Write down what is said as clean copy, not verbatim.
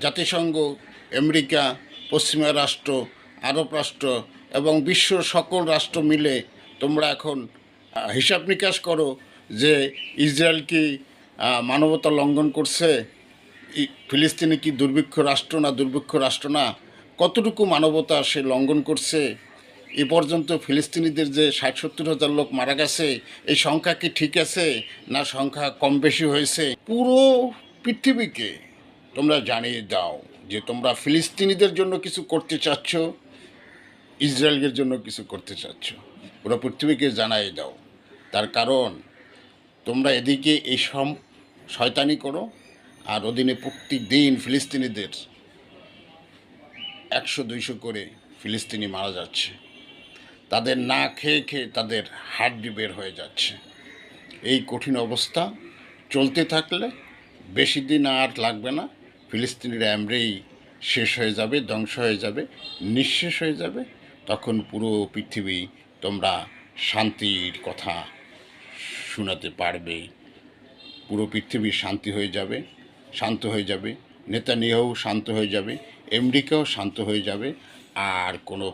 জাতিসংঘ, আমেরিকা, পশ্চিমা রাষ্ট্র, আরব রাষ্ট্র এবং বিশ্বর সকল রাষ্ট্র মিলে তোমরা এখন হিসাব নিকাশ করো যে ইসরায়েল কি মানবতা লঙ্ঘন করছে, ফিলিস্তিনি কি দুর্ভিক্ষ রাষ্ট্র না দুর্ভিক্ষ রাষ্ট্র না, কতটুকু মানবতা সে লঙ্ঘন করছে। এ পর্যন্ত ফিলিস্তিনিদের যে 60-70 হাজার লোক মারা গেছে, এই সংখ্যা কি ঠিক আছে না সংখ্যা কম বেশি হয়েছে? পুরো পৃথিবীকে তোমরা জানিয়ে দাও যে তোমরা ফিলিস্তিনিদের জন্য কিছু করতে চাচ্ছ, ইসরায়েলের জন্য কিছু করতে চাচ্ছ। পুরো পৃথিবীকে জানাই দাও। তার কারণ তোমরা এদিকে এই সব শয়তানি করো, আর ওদিনে প্রত্যেক দিন ফিলিস্তিনিদের 100-200 করে ফিলিস্তিনি মারা যাচ্ছে। তাদের না খেয়ে খেয়ে তাদের হাড্ডি বের হয়ে যাচ্ছে। এই কঠিন অবস্থা চলতে থাকলে বেশি দিন আর লাগবে না, ফিলিস্তিনিরা এমরেই শেষ হয়ে যাবে, ধ্বংস হয়ে যাবে, নিঃশেষ হয়ে যাবে। তখন পুরো পৃথিবী তোমরা শান্তির কথা শোনাতে পারবে। পুরো পৃথিবী শান্তি হয়ে যাবে, শান্ত হয়ে যাবে, নেতানিয়াহু শান্ত হয়ে যাবে, আমেরিকাও শান্ত হয়ে যাবে। আর কোনো